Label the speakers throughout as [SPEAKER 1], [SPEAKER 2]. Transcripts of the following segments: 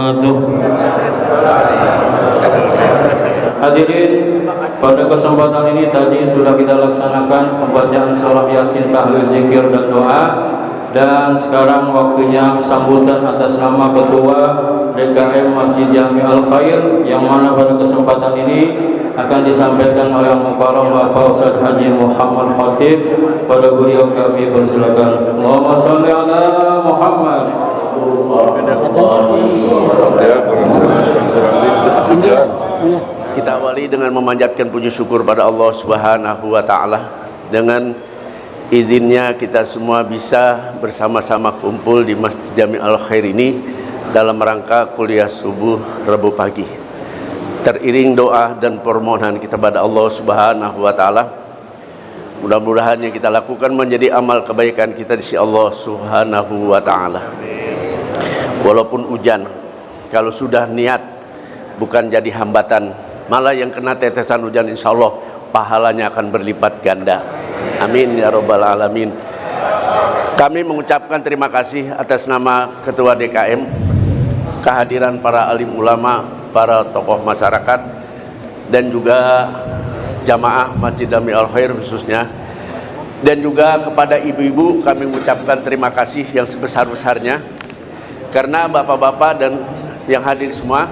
[SPEAKER 1] wabarakatuh. Hadirin, pada kesempatan ini tadi sudah kita laksanakan pembacaan surah Yasin, tahlil, zikir dan doa. Dan sekarang waktunya sambutan atas nama Ketua DKM Masjid Jami Al-Khair, yang mana pada kesempatan ini akan disampaikan oleh Mukarram Bapak Ustaz Haji Muhammad Khatib. Pada beliau kami persilakan. Allahumma sholli ala Muhammad.
[SPEAKER 2] Kita awali dengan memanjatkan puji syukur pada Allah Subhanahu wa taala. Dengan izinnya kita semua bisa bersama-sama kumpul di Masjid Jami Al-Khair ini dalam rangka kuliah subuh Rabu pagi. Teriring doa dan permohonan kita pada Allah Subhanahu wa taala, mudah-mudahan yang kita lakukan menjadi amal kebaikan kita di sisi Allah Subhanahu wa taala. Walaupun hujan, kalau sudah niat bukan jadi hambatan, malah yang kena tetesan hujan insyaallah pahalanya akan berlipat ganda. Amin ya rabbal alamin. Kami mengucapkan terima kasih atas nama Ketua DKM, kehadiran para alim ulama, para tokoh masyarakat, dan juga jamaah Masjid Jami Al-Khair khususnya. Dan juga kepada ibu-ibu kami mengucapkan terima kasih yang sebesar-besarnya, karena bapak-bapak dan yang hadir semua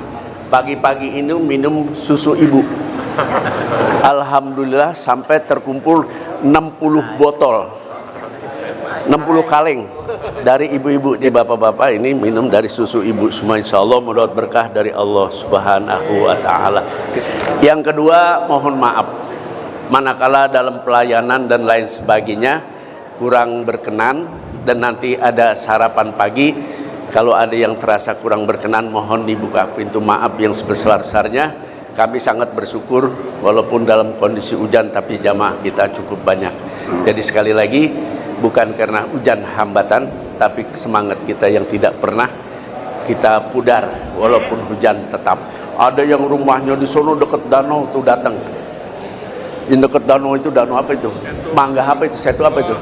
[SPEAKER 2] pagi-pagi ini minum susu ibu. Alhamdulillah sampai terkumpul 60 botol, 60 kaleng dari ibu-ibu. Di bapak-bapak ini minum dari susu ibu semua, insyaallah mendapat berkah dari Allah Subhanahu wa taala. Yang kedua, mohon maaf manakala dalam pelayanan dan lain sebagainya kurang berkenan, dan nanti ada sarapan pagi. Kalau ada yang terasa kurang berkenan, mohon dibuka pintu maaf yang sebesar-besarnya. Kami sangat bersyukur walaupun dalam kondisi hujan, tapi jamaah kita cukup banyak. Jadi sekali lagi, bukan karena hujan hambatan, tapi semangat kita yang tidak pernah kita pudar walaupun hujan tetap. Ada yang rumahnya di sono dekat danau tuh datang. Di dekat danau itu, danau apa itu? Mangga apa itu? Setu apa itu?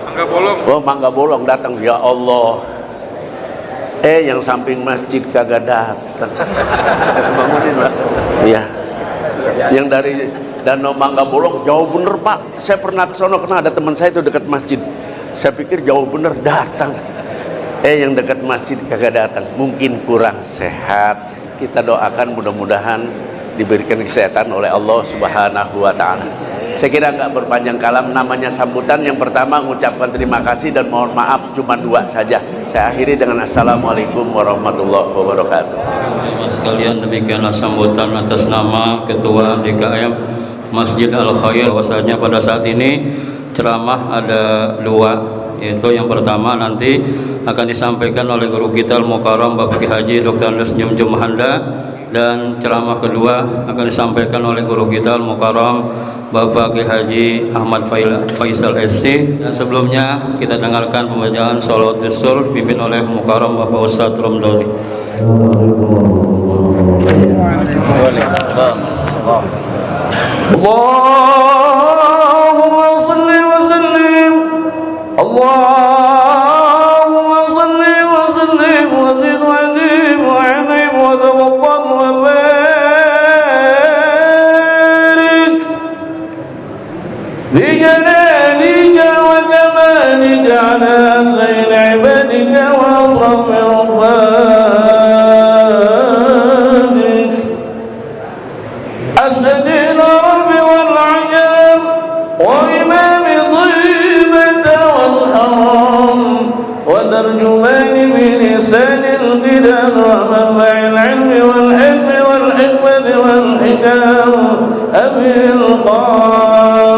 [SPEAKER 2] Mangga Bolong. Oh, Mangga Bolong datang. Ya Allah. Yang samping masjid kagak datang. Bangunin, Pak. Iya. Yang dari Danau Mangga Bolong jauh bener, Pak. Saya pernah ke sono, karena ada teman saya itu dekat masjid. Saya pikir jauh bener, datang. Yang dekat masjid kagak datang. Mungkin kurang sehat. Kita doakan mudah-mudahan diberikan kesehatan oleh Allah Subhanahu wa taala. Saya kira nggak berpanjang kalam, namanya sambutan. Yang pertama mengucapkan terima kasih dan mohon maaf, cuma 2 saja. Saya akhiri dengan assalamualaikum warahmatullahi wabarakatuh.
[SPEAKER 1] Sekalian, demikianlah sambutan atas nama Ketua DKM Masjid Al-Khair. Bahwasanya pada saat ini ceramah ada 2, yaitu yang pertama nanti akan disampaikan oleh guru kita Al-Mukarram Bapak Haji Dr. Andes Jumjum Handa, dan ceramah kedua akan disampaikan oleh guru kita Al-Mukarram Bapak Haji Ahmad Faisal SC. Dan sebelumnya kita dengarkan pembacaan sholawat dusul dipimpin oleh Mukarram Bapak Ustadz Ramdhani. Allahumma salli wa sallim, Allahumma salli wa sallim wa zid wa adim wa anim wa tawaffaq wa barik bi jalalika wa jamalika ala sayyid ibadika wa asrafi ubadik as'adil arbi wal ajam wa imam dhibata wal haram wa tarjuman بلسان القدام ومنبع العلم والحلم والحكمة والحكام أبي القاسم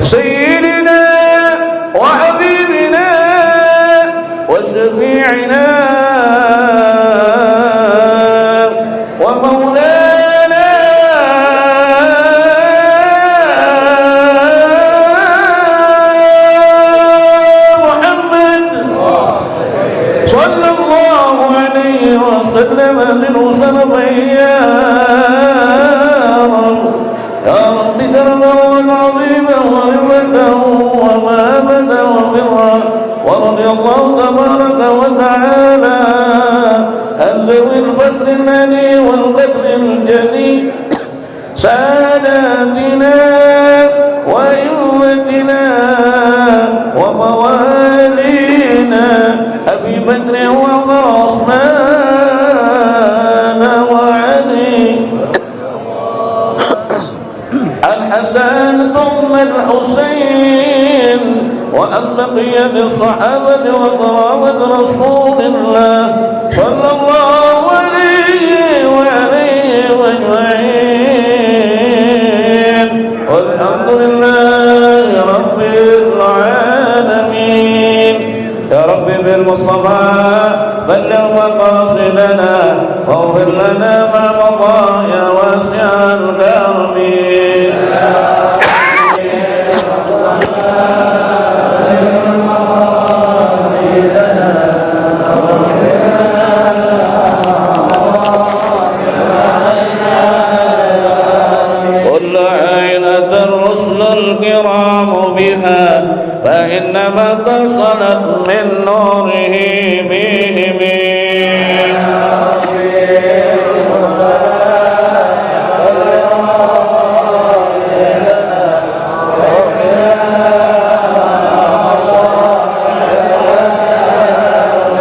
[SPEAKER 1] سيدنا وحبيبنا وشفيعنا ومولانا محمد صلى الله عليه وسلم ذي شرفا يا رب دربا وعظيما ورفة ومهبة وبرا
[SPEAKER 3] رضي الله تبارك وتعالى عن ذوي الفضل العلي والقدر الجليل ساداتنا وإخوتنا وموالينا أبي بكر وعمر عثمان وعلي الحسن ثم الحسين وأن بقية الصحابة وقرابة رسول الله صلى الله عليه أجمعين والحمد لله رب العالمين. يا رب بالمصطفى بلغ مقاصدنا واغفر لنا ما مضى يا واسع الكرم. الكرام بها فإنما اتصلت من نوره بهم.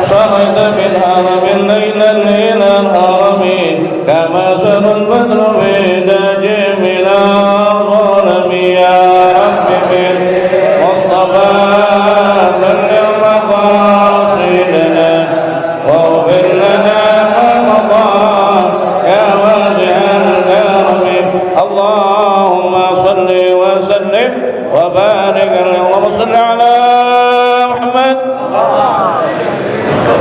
[SPEAKER 3] صعد بالهرم ليلا إلى الهرم كما سر البدر في داج من الظلم. يا رب بالمصطفى بلغ مقاصدنا واغفر لنا ما مضى يا واسع الكرم. اللهم صل وسلم وبارك اللهم صل على محمد.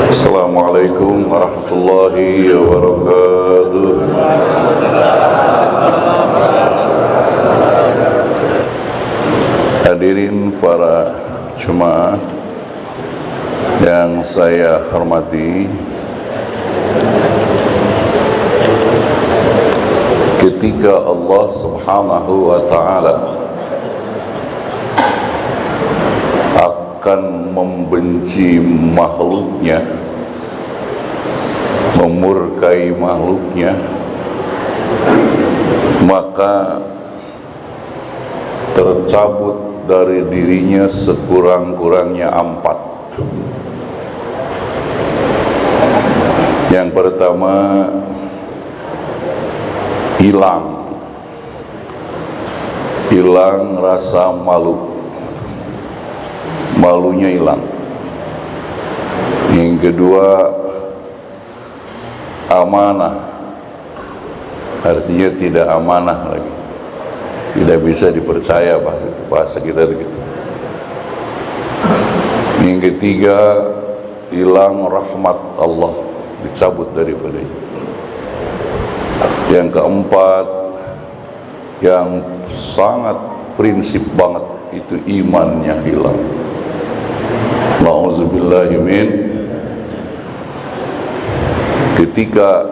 [SPEAKER 4] Assalamualaikum warahmatullahi wabarakatuh. Hadirin para jemaah yang saya hormati, ketika Allah Subhanahu wa ta'ala akan membenci makhluknya, memurkai makhluknya, maka tercabut dari dirinya sekurang-kurangnya 4. Yang pertama, hilang rasa malu, malunya hilang. Yang kedua, amanah, artinya tidak amanah lagi, tidak bisa dipercaya, bahasa kita begitu. Yang ketiga, hilang rahmat Allah, dicabut daripadanya. Yang keempat, yang sangat prinsip banget, itu imannya hilang. Na'udzubillahi min. Ketika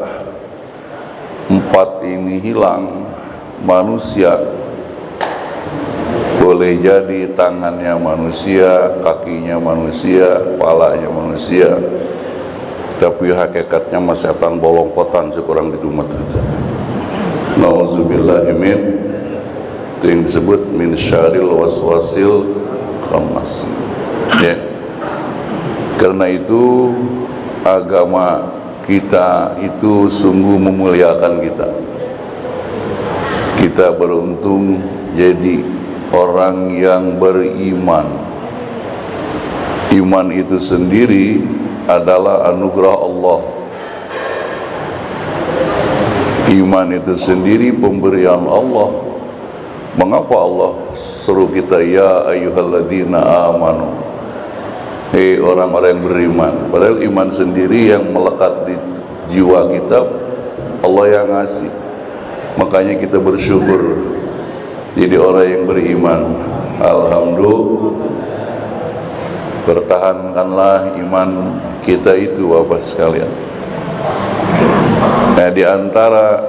[SPEAKER 4] 4 ini hilang, manusia boleh jadi tangannya manusia, kakinya manusia, kepalanya manusia, tapi hakikatnya masih setan bolongkotan sekurang itu mata. Na'udzubillahi min. Itu yang disebut min syarril waswasil khannas. Ya. Karena itu agama kita itu sungguh memuliakan kita. Kita beruntung jadi orang yang beriman. Iman itu sendiri adalah anugerah Allah. Iman itu sendiri pemberian Allah. Mengapa Allah suruh kita ya ayyuhalladzina amanu, hei orang-orang yang beriman? Padahal iman sendiri yang melekat di jiwa kita Allah yang ngasih. Makanya kita bersyukur jadi orang yang beriman. Alhamdulillah. Pertahankanlah iman kita itu, Bapak sekalian. Nah, di antara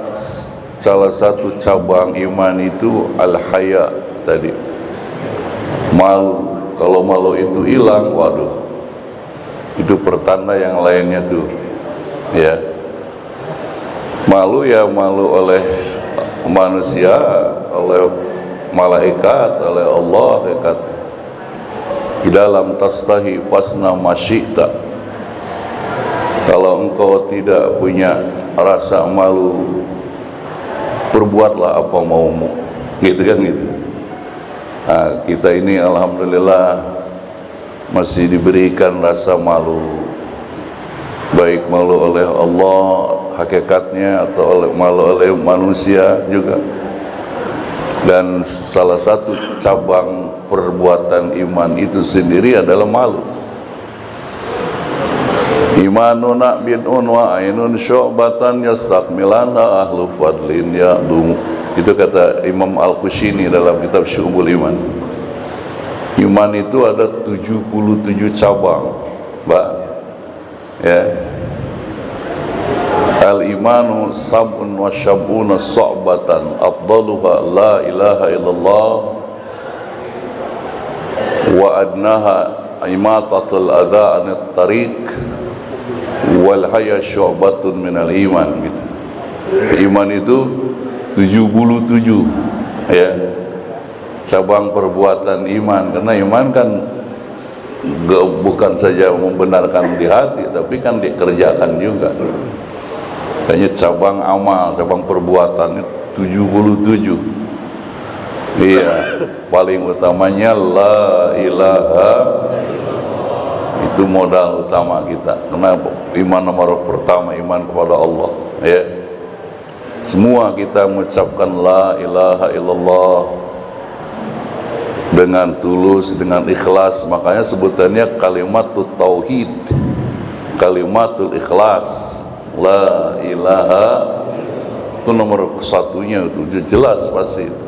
[SPEAKER 4] salah satu cabang iman itu al-haya tadi. Malu. Kalau malu itu hilang, waduh, Itu pertanda yang lainnya tuh, ya. Malu ya malu oleh manusia, oleh malaikat, oleh Allah, kata di dalam tastahi fasna masyita. Kalau engkau tidak punya rasa malu, perbuatlah apa maumu, gitu kan gitu. Nah, kita ini alhamdulillah masih diberikan rasa malu, baik malu oleh Allah hakikatnya atau malu oleh manusia juga. Dan salah satu cabang perbuatan iman itu sendiri adalah malu. Imanuna bid'un wa ainun syu'batan yastakmilana ahlu fadlin ya'dum. Itu kata Imam Al-Qushini dalam kitab Syu'ubul Iman. Iman itu ada 77 cabang, Mbak. Ya. Al-imanu sab'un wa syab'una su'batan afdaluha la ilaha illallah wa adnaha imatatul adha anit tariq wal haya syu'batun minal iman, gitu. Iman itu 77, ya, cabang perbuatan iman. Karena iman kan bukan saja membenarkan di hati, tapi kan dikerjakan juga. Hanya cabang amal, cabang perbuatan 77. Iya, paling utamanya la ilaha, itu modal utama kita. Karena iman nomor pertama, iman kepada Allah, ya. Semua kita mengucapkan la ilaha illallah dengan tulus, dengan ikhlas. Makanya sebutannya kalimatul tauhid, kalimatul ikhlas. La ilaha itu nomor satunya, itu jelas pasti itu.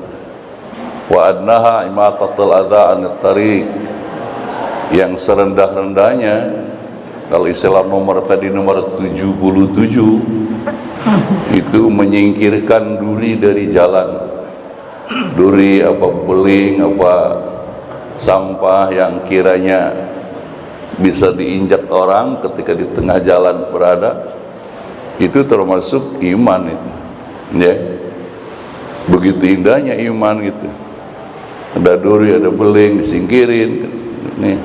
[SPEAKER 4] Wa adnaha imatatul adha anit tariq, yang serendah-rendahnya, kalau istilah nomor tadi nomor 77, itu menyingkirkan duri dari jalan. Duri apa, beling apa, sampah yang kiranya bisa diinjak orang ketika di tengah jalan berada, itu termasuk iman itu, ya. Begitu indahnya iman gitu. Ada duri, ada beling, disingkirin. Nih,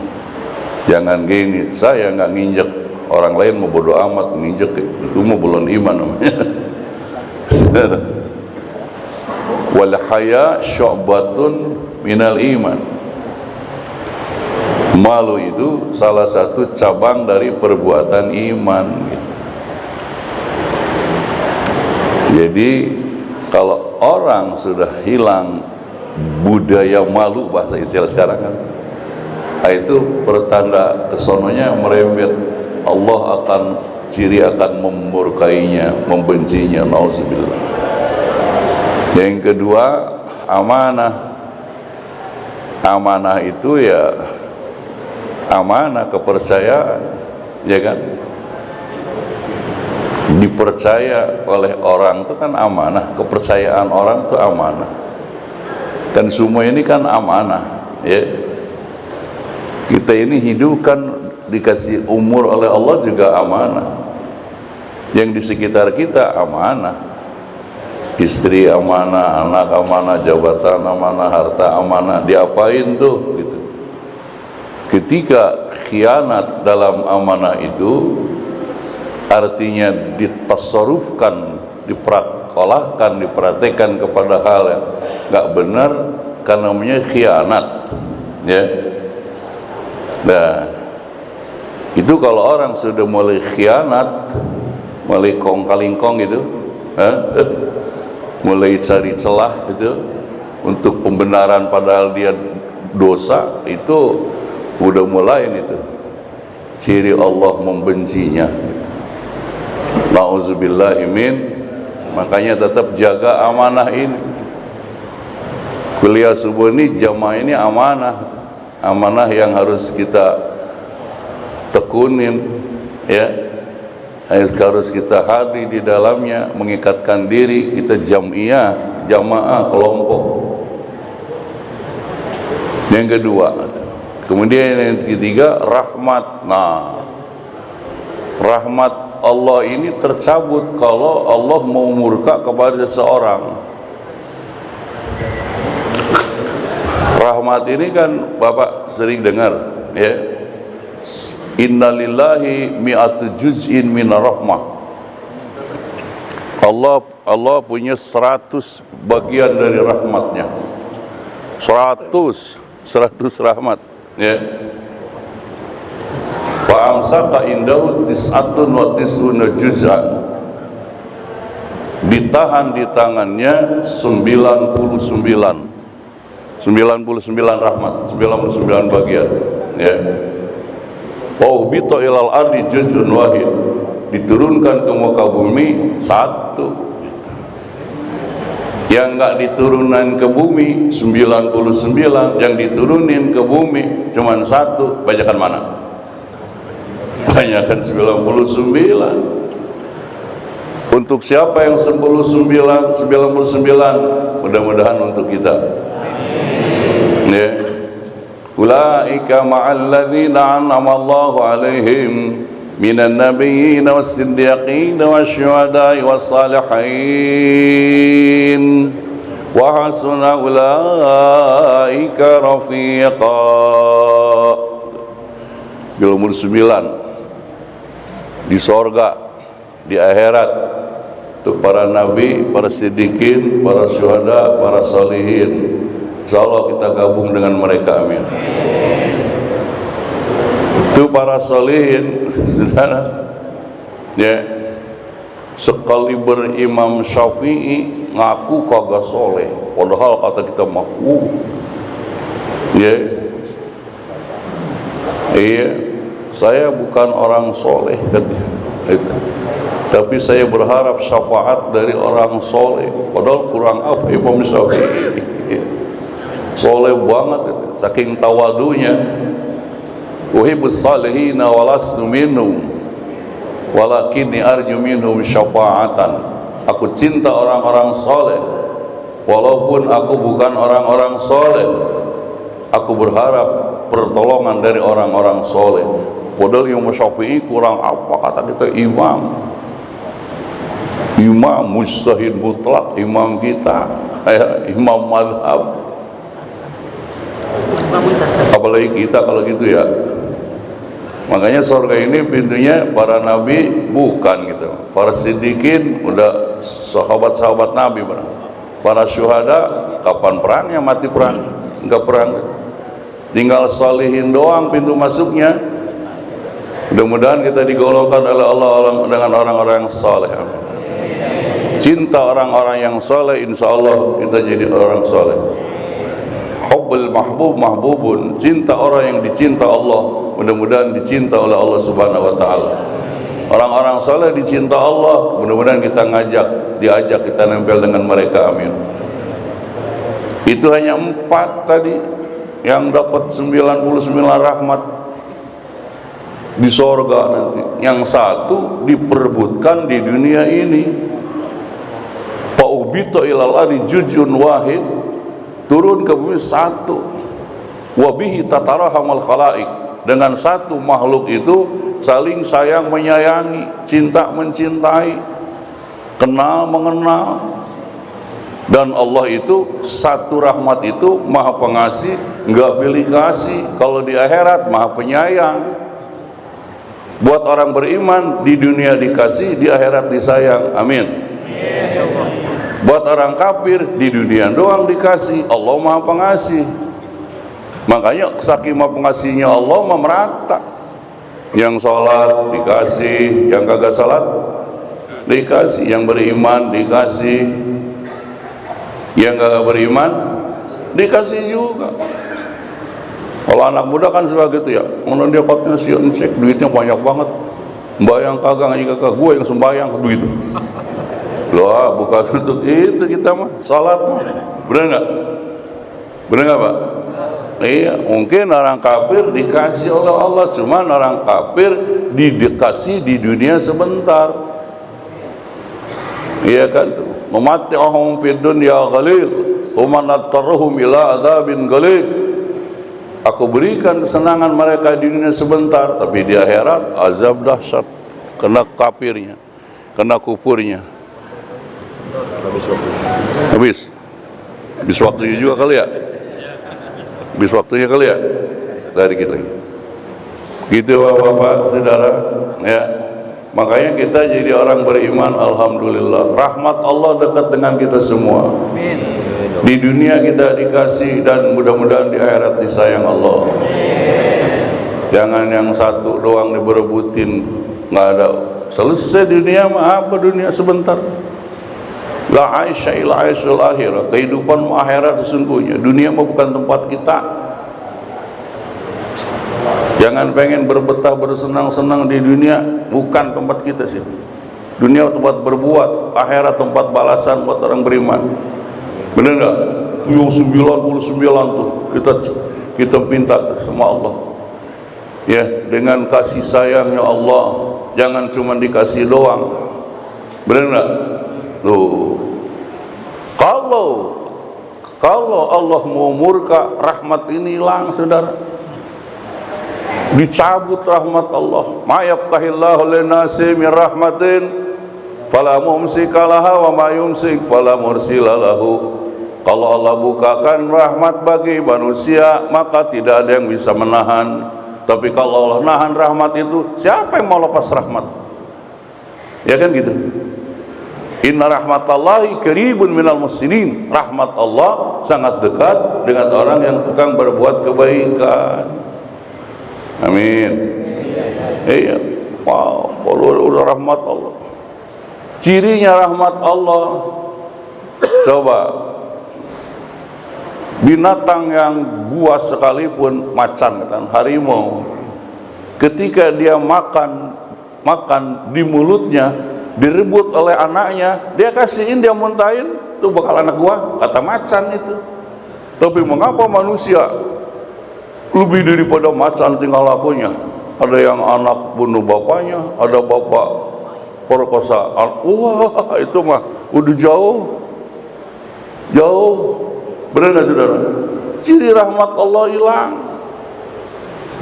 [SPEAKER 4] jangan gini, saya nggak nginjek, orang lain mau bodo amat nginjek, itu mau belum iman namanya. Wal haya syu'batun minal iman. Malu itu salah satu cabang dari perbuatan iman, gitu. Jadi kalau orang sudah hilang budaya malu, bahasa istilah sekarang kan, itu pertanda kesononya merembet. Allah akan memurkainya, membencinya, nauzubillah. Yang kedua, amanah. Amanah itu ya amanah, kepercayaan, ya kan? Dipercaya oleh orang itu kan amanah, kepercayaan orang itu amanah. Dan semua ini kan amanah, ya. Kita ini hidup kan dikasih umur oleh Allah juga amanah. Yang di sekitar kita amanah. Istri amanah, anak amanah, jabatan amanah, harta amanah. Diapain tuh, gitu. Ketika khianat dalam amanah itu, artinya ditasarufkan, diprakolahkan, dipraktekkan kepada hal yang nggak benar, kan namanya khianat, ya. Nah, itu kalau orang sudah mulai khianat, mulai kong-kalingkong gitu, mulai cari celah gitu untuk pembenaran padahal dia dosa, itu udah mulai itu ciri Allah membencinya. Nauzubillah min. Makanya tetap jaga amanah ini. Kuliah subuh ini, jamaah ini amanah. Amanah yang harus kita tekunin, ya. Harus kita hadir di dalamnya, mengikatkan diri, kita jam'iyah, jamaah, kelompok. Yang kedua, kemudian yang ketiga, rahmat. Nah, rahmat Allah ini tercabut kalau Allah mau murka kepada seseorang. Rahmat ini kan Bapak sering dengar, ya. Innalillahi mi'atu juz'in minar rahmah. Allah punya 100 bagian dari rahmatnya. 100 rahmat, ya. Wa amsaka indahu tis'atun wa tis'una juz'an. Ditahan di tangannya 99 rahmat, 99 bagian, ya. Wa uhbita ilal ardi juz'un wahid. Diturunkan ke muka bumi 1. Yang enggak diturunkan ke bumi 99, yang diturunin ke bumi cuman 1. Bacakan mana? Banyakan 99. Untuk siapa yang 99? Mudah-mudahan untuk kita. Ya. Ulaika ma'al ladzina an'ama Allahu 'alaihim minan nabiyyin was-siddiqin wasyuhada'i was-salihin wa hasuna ulaika rafiqa. Nomor 9 di sorga, di akhirat, untuk para nabi, para siddiqin, para syuhada, para salihin. Insyaallah kita gabung dengan mereka, amin. Itu para salihin, saudara, ya. Sekaliber Imam Syafi'i ngaku kagak soleh, padahal kata kita maku, ya. Iya, saya bukan orang soleh, katanya. Tapi saya berharap syafaat dari orang soleh. Padahal kurang apa Imam Syafi'i? Soleh banget itu. Saking tawadunya. Uhibbus salihina walastu minhum walakinni arju minhum syafa'atan. Aku cinta orang-orang soleh walaupun aku bukan orang-orang soleh. Aku berharap pertolongan dari orang-orang soleh. Padahal Imam Syafi'i kurang apa kata kita? Imam mujtahid mutlak, imam kita, imam mazhab. Apalagi kita kalau gitu, ya. Makanya surga ini pintunya para nabi bukan gitu. Para siddiqin udah sahabat-sahabat nabi, para syuhada kapan perangnya, mati perang, enggak perang. Tinggal salihin doang pintu masuknya. Mudah-mudahan kita digolongkan oleh Allah dengan orang-orang yang saleh. Cinta orang-orang yang saleh, insyaallah kita jadi orang saleh. Hubbul mahbub mahbubun. Cinta orang yang dicinta Allah, mudah-mudahan dicinta oleh Allah Subhanahu wa taala. Orang-orang saleh dicinta Allah, mudah-mudahan kita diajak kita nempel dengan mereka, amin. Itu hanya 4 tadi yang dapat 99 rahmat di sorga nanti. Yang 1 diperebutkan di dunia ini. Fa'ubita ilal ardi juz'un wahid. Turun ke bumi 1. Wabihi tatarahamal khalaik. Dengan 1 makhluk itu saling sayang menyayangi, cinta mencintai, kenal mengenal. Dan Allah itu 1 rahmat itu maha pengasih, enggak pilih kasih. Kalau di akhirat maha penyayang. Buat orang beriman di dunia dikasih, di akhirat disayang, amin. Buat orang kafir di dunia doang dikasih, Allah maha pengasih. Makanya saking maha pengasihnya Allah merata. Yang sholat dikasih, yang kagak sholat dikasih, yang beriman dikasih, yang kagak beriman dikasih juga. Kalau anak muda kan suka gitu, ya. Kalau dia pakai cek duitnya banyak banget, bayang kagak ngaji kagak, gue yang sembayang duit itu. Loh, bukan untuk itu kita mah, salat mah. Benar nggak? Benar nggak, Pak? Iya, mungkin orang kafir dikasih oleh Allah, cuman orang kafir dikasih di dunia sebentar. Iya kan tuh. Memati'ahum fid dunya ghalil, tsumma nattaruhum ila adzabin ghalil. Aku berikan kesenangan mereka di dunia sebentar, tapi di akhirat azab dahsyat. kena kafirnya, kena kufurnya. Habis waktunya juga kali ya, habis waktunya kali ya dari kita. Gitu bapak-bapak, saudara, ya. Makanya kita jadi orang beriman, alhamdulillah. Rahmat Allah dekat dengan kita semua. Di dunia kita dikasih dan mudah-mudahan di akhirat disayang Allah. Jangan yang satu doang diberebutin, nggak ada selesai dunia mah apa dunia sebentar. La aisha illa aishul akhirah. Kehidupan akhirat sesungguhnya. Dunia mah bukan tempat kita. Jangan pengen berbetah bersenang-senang di dunia, bukan tempat kita sih. Dunia tempat berbuat, akhirat tempat balasan buat orang beriman. Benar enggak? Yang 99 tuh kita minta sama Allah. Ya, dengan kasih sayangnya Allah, jangan cuma dikasih doang. Benar enggak? Tuh. Kalau Allah mau murka, rahmat ini hilang, saudara. Dicabut rahmat Allah. Ma yaftahillahu lin-nasi min rahmatin fala mumsika laha wa ma yumsik fala mursila lahu. Kalau Allah bukakan rahmat bagi manusia, maka tidak ada yang bisa menahan. Tapi kalau Allah nahan rahmat itu, siapa yang mau lepas rahmat? Ya kan gitu. Inna rahmatallahi qaribun minal muhsinin. Rahmat Allah sangat dekat dengan orang yang tukang berbuat kebaikan. Amin. Iya. Wow, udah rahmat Allah. Cirinya rahmat Allah. Coba binatang yang buas sekalipun, macan kan, harimau, ketika dia makan di mulutnya, direbut oleh anaknya, dia kasihin, dia muntahin, itu bakal anak gua, kata macan itu. Tapi mengapa manusia lebih daripada macan tinggal lakunya? Ada yang anak bunuh bapaknya, ada bapak perkosa. Wah, itu mah udah jauh. Benar nggak saudara? Ciri rahmat Allah hilang.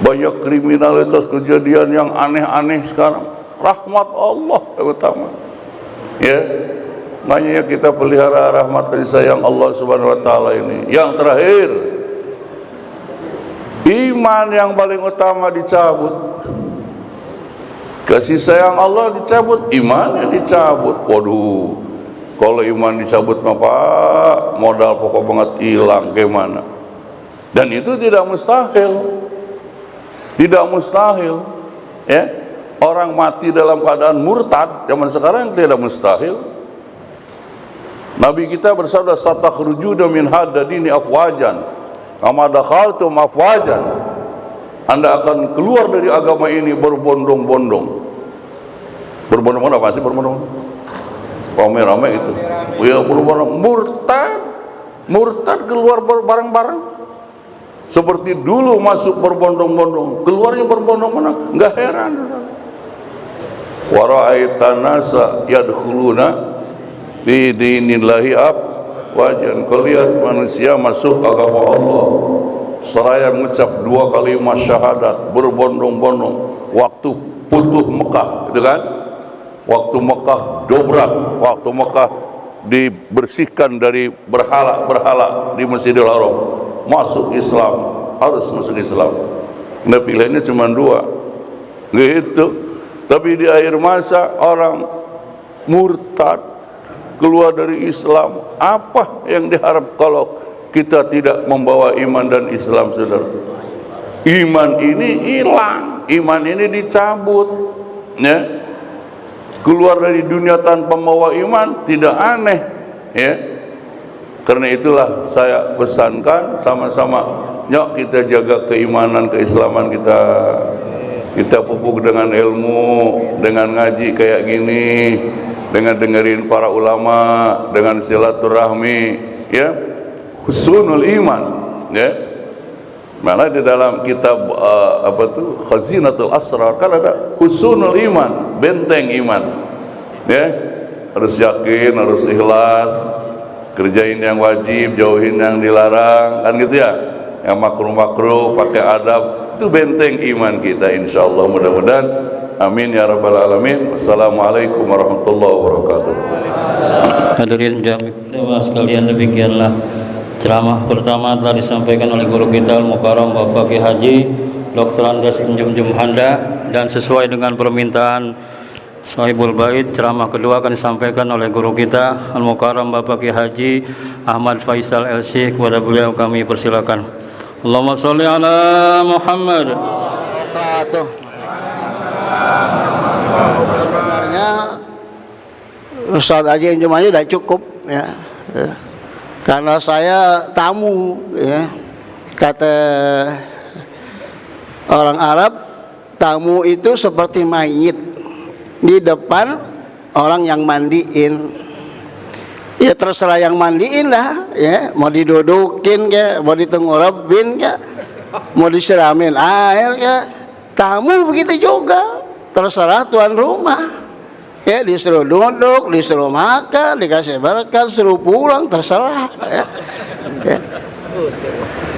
[SPEAKER 4] Banyak kriminalitas, kejadian yang aneh-aneh sekarang. Rahmat Allah yang utama. Ya, makanya kita pelihara rahmat kasih sayang Allah Subhanahu Wa Taala ini. Yang terakhir, iman yang paling utama dicabut. Kasih sayang Allah dicabut, imannya dicabut. Waduh, kalau iman dicabut Pak, modal pokok banget hilang gimana? Dan itu tidak mustahil. Tidak mustahil. Ya, orang mati dalam keadaan murtad zaman sekarang tidak mustahil. Nabi kita bersabda, "Satakhrujuna min hadza dini afwajan, kama dakhaltum afwajan." Anda akan keluar dari agama ini berbondong-bondong. Berbondong-bondong apa sih berbondong? Rame-rame itu. Ya berbondong. Murtad keluar bareng-bareng. Seperti dulu masuk berbondong-bondong, keluarnya berbondong-bondong. Enggak heran. Wa ra'aitan nasa yadkhuluna bi dinillahi wajan. Kau lihat manusia masuk agama Allah seraya mengucap 2 kalimat syahadat berbondong-bondong. Waktu futuh Mekah, itu kan? Waktu Mekah dobrak, waktu Mekah dibersihkan dari berhala-berhala di Masjidil Haram, masuk Islam, harus masuk Islam. Nah, pilihannya cuma 2, gitu. Tapi di akhir masa orang murtad, keluar dari Islam. Apa yang diharap kalau kita tidak membawa iman dan Islam, saudara? Iman ini hilang, iman ini dicabut, ya. Keluar dari dunia tanpa membawa iman tidak aneh, ya. Karena itulah saya pesankan sama-sama, yuk kita jaga keimanan, keislaman kita. Kita pupuk dengan ilmu, dengan ngaji kayak gini, dengan dengerin para ulama, dengan silaturahmi, ya. Husnul iman, ya. Malah di dalam kitab Khazinatul Asrar kan ada husnul iman, benteng iman. Ya, harus yakin, harus ikhlas, kerjain yang wajib, jauhin yang dilarang, kan gitu ya. Yang makruh-makruh pakai adab, itu benteng iman kita insyaallah, mudah-mudahan. Amin ya rabbal alamin. Wassalamualaikum warahmatullahi wabarakatuh.
[SPEAKER 1] Hadirin jamaah sekalian, demikianlah ceramah pertama telah disampaikan oleh guru kita Al-Mukarram Bapak Kiai Haji Dr. Andes Injum Handa, dan sesuai dengan permintaan Sahibul Bait, ceramah kedua akan disampaikan oleh guru kita Al-Mukarram Bapak Kiai Haji Ahmad Faisal LC. Kepada beliau kami persilakan. Allahumma sholli ala Muhammad.
[SPEAKER 5] Sebenarnya Ustaz Haji Injum aja udah cukup ya. Karena saya tamu ya. Kata orang Arab, tamu itu seperti mayit di depan orang yang mandiin. Ya terserah yang mandiin lah ya, mau didudukin ke, mau ditengurapin ke, mau disiramin air ke. Tamu begitu juga, terserah tuan rumah ya, disuruh duduk, disuruh makan, dikasih berkat, suruh pulang, terserah ya. Ya.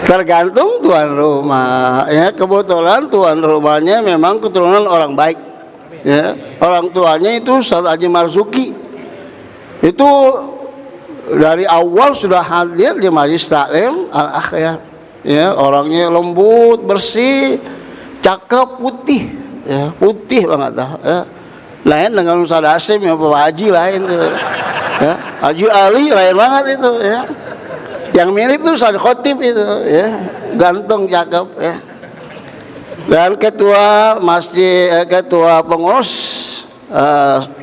[SPEAKER 5] Tergantung tuan rumah ya. Kebetulan tuan rumahnya memang keturunan orang baik ya. Orang tuanya itu Ustaz Haji Marzuki, itu dari awal sudah hadir di Majelis Taklim Al-Akhyar ya. Orangnya lembut, bersih, cakep, putih ya, putih banget ya. Lain dengan Ustaz Hasim ya, Pak Haji lain ya. Haji Ali lain banget itu ya. Yang mirip itu Ustaz Khotib itu ya, ganteng, cakep ya. Dan ketua masjid, ketua pengurus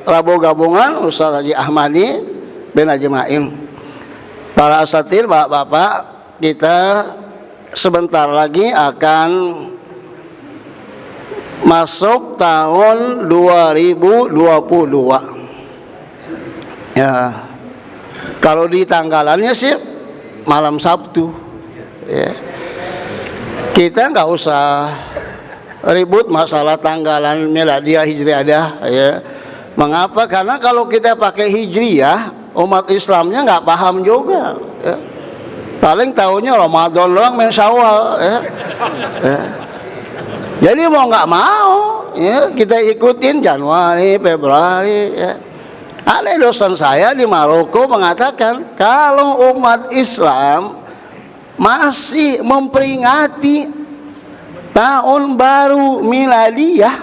[SPEAKER 5] Rabu Gabungan Ustaz Haji Ahmadi bin Haji Ma'in. Para asatir, bapak-bapak, kita sebentar lagi akan masuk tahun 2022 ya. Kalau di tanggalannya sih malam Sabtu ya. Kita nggak usah ribut masalah tanggalan miladiah hijriah ya. Mengapa? Karena kalau kita pakai hijriah, umat Islamnya nggak paham juga ya. Paling tahunya Ramadan doang, main Syawal ya. Ya. Jadi mau nggak mau ya, kita ikutin Januari, Februari ya. Ada dosen saya di Maroko mengatakan kalau umat Islam masih memperingati tahun baru miladiah,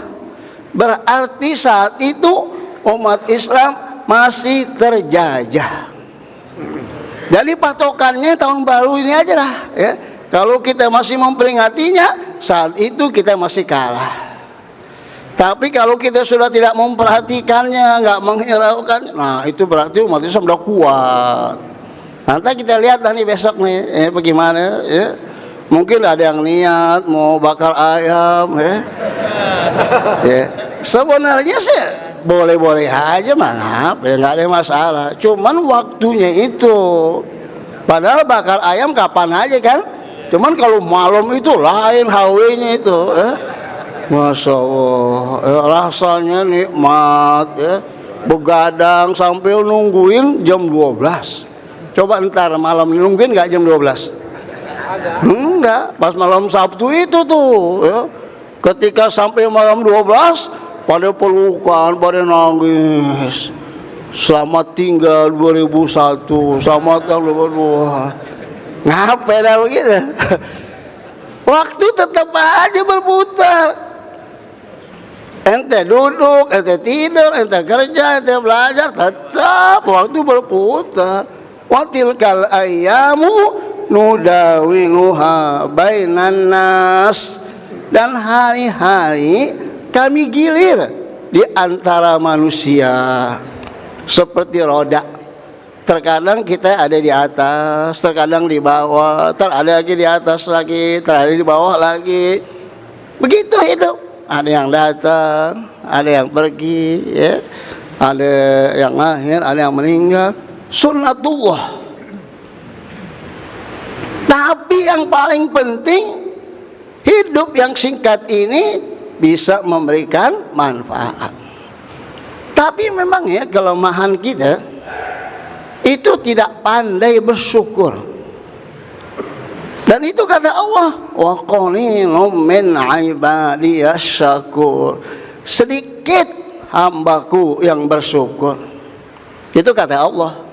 [SPEAKER 5] berarti saat itu umat Islam masih terjajah. Jadi patokannya tahun baru ini aja lah ya. Kalau kita masih memperingatinya, saat itu kita masih kalah. Tapi kalau kita sudah tidak memperhatikannya, nggak menghiraukan, nah itu berarti umat Islam sudah kuat. Nanti kita lihat nanti besok nih, bagaimana ya. Mungkin ada yang niat mau bakar ayam ya. Ya. Sebenarnya sih boleh-boleh aja, mangap ya, nggak ada masalah. Cuman waktunya itu, padahal bakar ayam kapan aja kan. Cuman kalau malam itu lain HW-nya itu ya. Masya Allah ya, rasanya nikmat ya. Begadang sampai nungguin jam 12. Coba ntar malam nungguin nggak jam 12? Enggak, pas malam Sabtu itu tuh ya. Ketika sampai malam 12 pada pelukan, pada nangis. Selamat tinggal 2001, selamat tahun 2002. Ngapa dah begitu? Waktu tetap aja berputar. Ente duduk, ente tidur, ente kerja, ente belajar, tetap waktu berputar. Wa tilkal ayyamu nudawiluha bainan nas. Dan hari-hari kami gilir di antara manusia seperti roda. Terkadang kita ada di atas, terkadang di bawah, ada lagi di atas lagi, ada di bawah lagi. Begitu hidup. Ada yang datang, ada yang pergi, ya. Ada yang lahir, ada yang meninggal. Sunnatullah. Tapi yang paling penting, hidup yang singkat ini bisa memberikan manfaat. Tapi memang ya kelemahan kita itu tidak pandai bersyukur. Dan itu kata Allah, wa qalilum min ibadiyas syakur. Sedikit hambaku yang bersyukur. Itu kata Allah.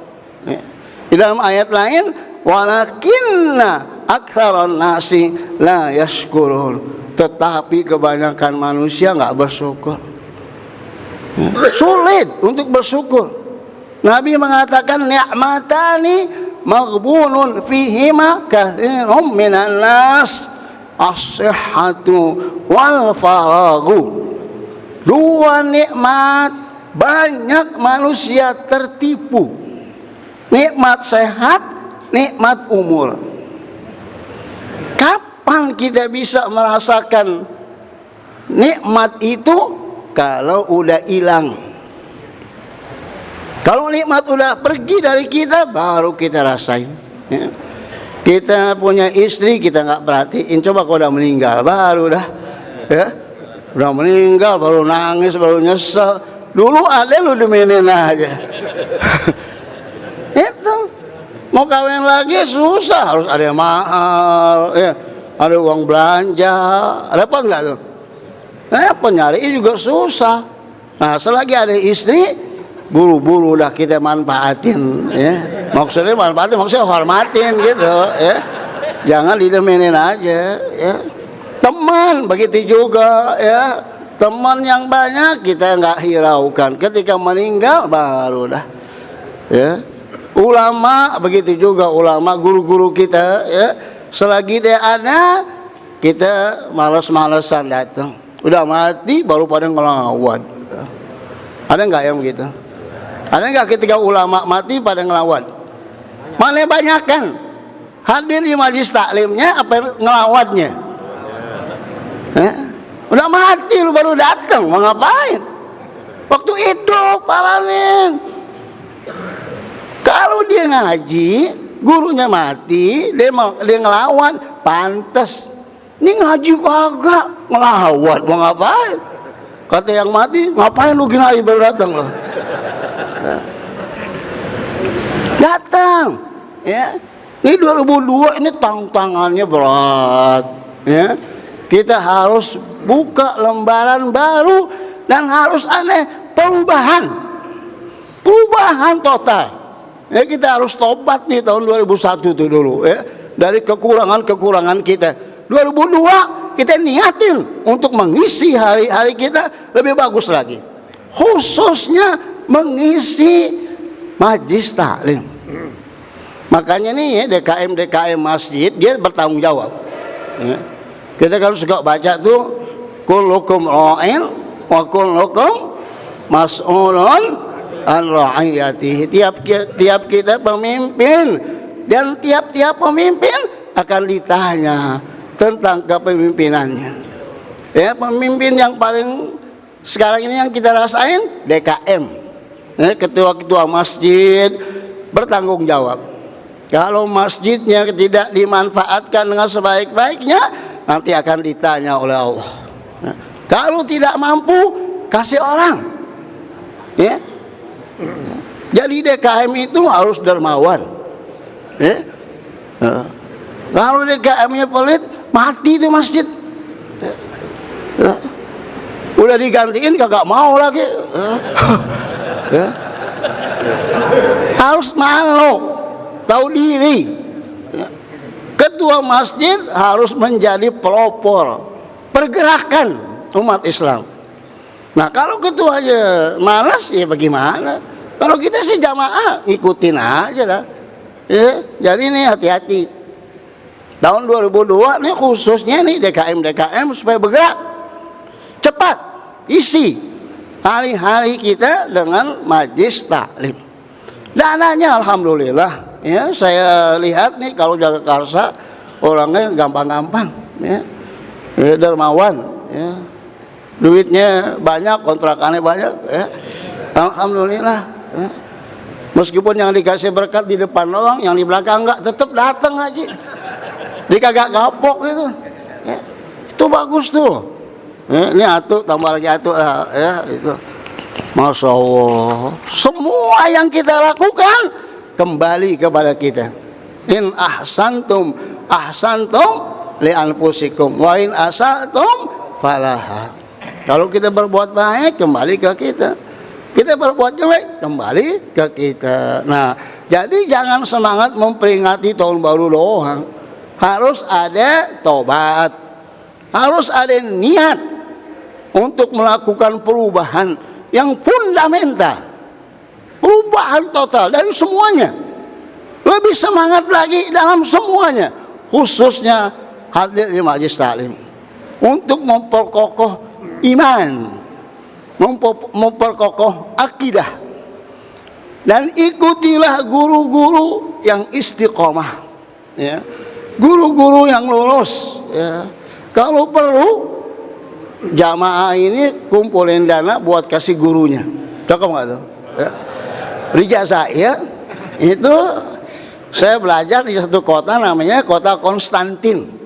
[SPEAKER 5] Di dalam ayat lain, walakinna aktsaran nasi la yashkurun. Tetapi kebanyakan manusia nggak bersyukur. Sulit untuk bersyukur. Nabi mengatakan ni'matani maghbunun fihima katsirun minan nas, as-sihhatu wal faraghu. Dua nikmat banyak manusia tertipu. Nikmat sehat, nikmat umur. Kapan kita bisa merasakan nikmat itu? Kalau udah hilang. Kalau nikmat udah pergi dari kita, baru kita rasain. Ya. Kita punya istri, kita nggak perhatiin. Coba kalau udah meninggal, baru dah. Ya. Udah meninggal, baru nangis, baru nyesel. Dulu ada lu demenin aja. Itu. Mau kawin lagi susah, harus ada mahal, ya. Ada uang belanja. Repot nggak tuh? Nyari juga susah. Nah, selagi ada istri, buru-buru dah kita manfaatin, ya. Maksudnya manfaatin, maksudnya hormatin gitu, ya. Jangan didemenin aja, ya. Teman begitu juga, ya. Teman yang banyak kita nggak hiraukan. Ketika meninggal baru dah, ya. Ulama begitu juga, ulama guru-guru kita, ya. Selagi dia ada, kita malas-malesan datang. Udah mati baru pada ngelawan. Ada nggak yang begitu? Ada nggak ketika ulama mati pada ngelawan? Mana banyak kan? Hadir di majlis taklimnya apa ngelawatnya? Udah mati lu baru datang, mau ngapain? Waktu hidup paranin. Kalau dia ngaji, gurunya mati, dia ngelawan, pantas. Ini ngaji kagak, ngelawat, mau ngapain? Kata yang mati, ngapain lu gini baru datang loh? Datang, ya. Ini 2002 ini tantangannya berat, ya. Kita harus buka lembaran baru dan harus perubahan total. Ya, kita harus tobat nih tahun 2001 itu dulu, ya, dari kekurangan kita. 2002 kita niatin untuk mengisi hari-hari kita lebih bagus lagi, khususnya mengisi majlis taklim. Makanya nih ya, DKM masjid dia bertanggung jawab, ya. Kita kalau suka baca tuh kullukum ra'in wa kullukum mas'ulun an ra'iyatihi. Tiap kita pemimpin, dan tiap-tiap pemimpin akan ditanya tentang kepemimpinannya. Ya, pemimpin yang paling sekarang ini yang kita rasain DKM, ya, ketua-ketua masjid bertanggung jawab. Kalau masjidnya tidak dimanfaatkan dengan sebaik-baiknya, nanti akan ditanya oleh Allah. Nah, kalau tidak mampu, kasih orang. Ya. Jadi DKM itu harus dermawan. Ya. Kalau DKM-nya pelit, mati itu masjid. Ya. Udah digantiin kagak mau lagi. Ya. Harus malu, tahu diri. Ya. Ketua masjid harus menjadi pelopor pergerakan umat Islam. Nah, kalau ketuanya malas, ya bagaimana? Kalau kita sih jamaah, ikutin aja dah. Ya, jadi ini hati-hati. Tahun 2002 ini khususnya nih DKM supaya bergerak cepat, isi hari-hari kita dengan majlis taklim. Dananya alhamdulillah, ya, saya lihat nih kalau Jagakarsa orangnya gampang-gampang, ya, dermawan, ya, duitnya banyak, kontrakannya banyak, ya, alhamdulillah, ya. Meskipun yang dikasih berkat di depan doang, yang di belakang enggak, tetap datang aja. Dia kagak kapok gitu, ya. Itu bagus tuh, ya, ini atuh tambah lagi atuh lah, ya, itu. Masya Allah, semua yang kita lakukan kembali kepada kita. In ahsantum ahsantum li anfusikum wa in asatum falaha. Kalau kita berbuat baik kembali ke kita, kita berbuat jelek kembali ke kita. Nah, jadi jangan semangat memperingati tahun baru doang. Harus ada tobat, harus ada niat untuk melakukan perubahan yang fundamental, perubahan total dari semuanya. Lebih semangat lagi dalam semuanya, khususnya hadir di majelis taklim untuk memperkokoh iman, memperkokoh akidah, dan ikutilah guru-guru yang istiqomah, ya, guru-guru yang lulus, ya. Kalau perlu jamaah ini kumpulin dana buat kasih gurunya, cakep nggak tuh? Ya. Di Jazair itu saya belajar di satu kota namanya kota Konstantin.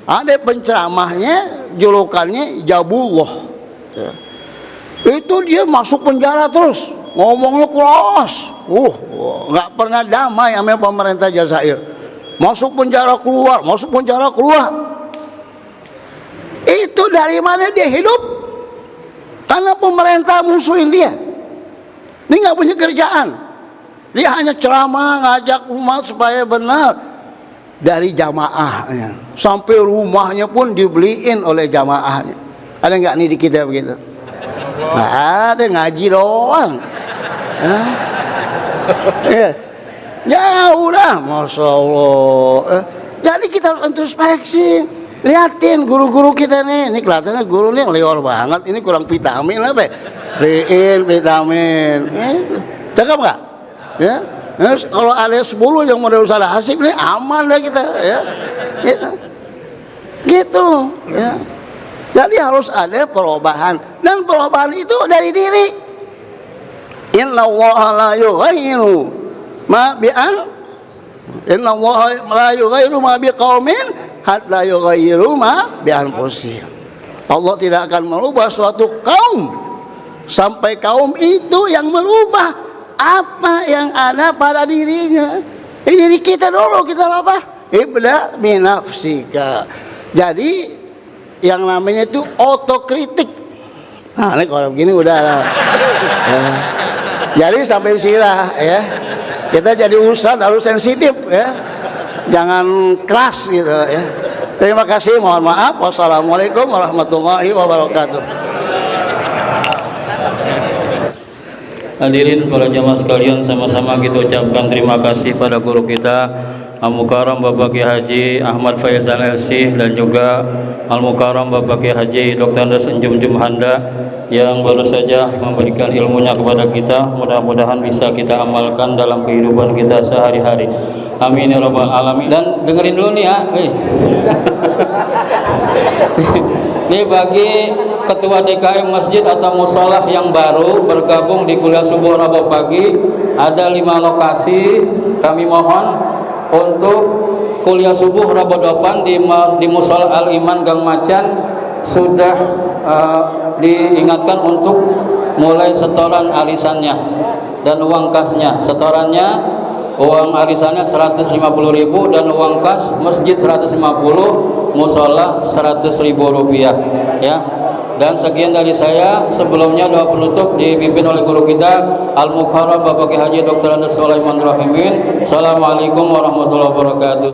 [SPEAKER 5] Ada penceramahnya julukannya Jabullah, ya. Itu dia masuk penjara terus, ngomongnya keras, nggak pernah damai sama pemerintah Jazair. Masuk penjara keluar, masuk penjara keluar. Itu dari mana dia hidup? Karena pemerintah musuhin dia. Dia nggak punya kerjaan. Dia hanya ceramah, ngajak umat supaya benar. Dari jamaahnya, sampai rumahnya pun dibeliin oleh jamaahnya. Ada nggak nih di kita begitu? Nggak ada, ngaji doang. Ya, jauh dah, masya Allah. Jadi kita harus introspeksi, liatin guru-guru kita nih. Ini kelihatannya guru nih liar banget. Ini kurang vitamin apa? Beliin vitamin. Cakep nggak? Ya. Kalau ada 10 yang model Ustaz Hasib nih aman lah kita, ya. Gitu, ya. Jadi harus ada perubahan, dan perubahan itu dari diri. Innallaha la yughayyiru ma bi'an innallaha la yughayyiru ma biqaumin hatta yughayyiru ma bi anfusihim. Allah tidak akan merubah suatu kaum sampai kaum itu yang merubah apa yang ada pada dirinya. Ini diri kita dulu, kita apa? Ibda binafsika. Jadi yang namanya itu otokritik. Nah, ini kalau begini udah lah. Ya. Jadi sampai sirah, ya. Kita jadi ustadz harus sensitif, ya. Jangan keras gitu, ya. Terima kasih, mohon maaf. Wassalamualaikum warahmatullahi wabarakatuh.
[SPEAKER 1] Hadirin para jamaah sekalian, sama-sama kita ucapkan terima kasih pada guru kita Al-Mukarram Bapak Kiai Haji Ahmad Faizal LC, dan juga Al-Mukarram Bapak Kiai Haji Dr. Andes Jum Handa yang baru saja memberikan ilmunya kepada kita. Mudah-mudahan bisa kita amalkan dalam kehidupan kita sehari-hari. Amin ya rabbal alamin. Dan dengerin dulu nih ya. Ini bagi ketua DKM masjid atau musolah yang baru bergabung di kuliah subuh Rabu pagi, ada 5 lokasi. Kami mohon untuk kuliah subuh Rabu depan di musolah Al Iman Gang Macan sudah diingatkan untuk mulai setoran arisannya dan uang kasnya. Setorannya, uang arisannya 150.000 dan uang kas masjid 150, musola 100.000 rupiah, ya. Dan sekian dari saya. Sebelumnya doa penutup dipimpin oleh guru kita Al-Mukarram Bapak Kiai Haji Dr. Andes Sulaiman Rahimin. Assalamualaikum warahmatullahi wabarakatuh.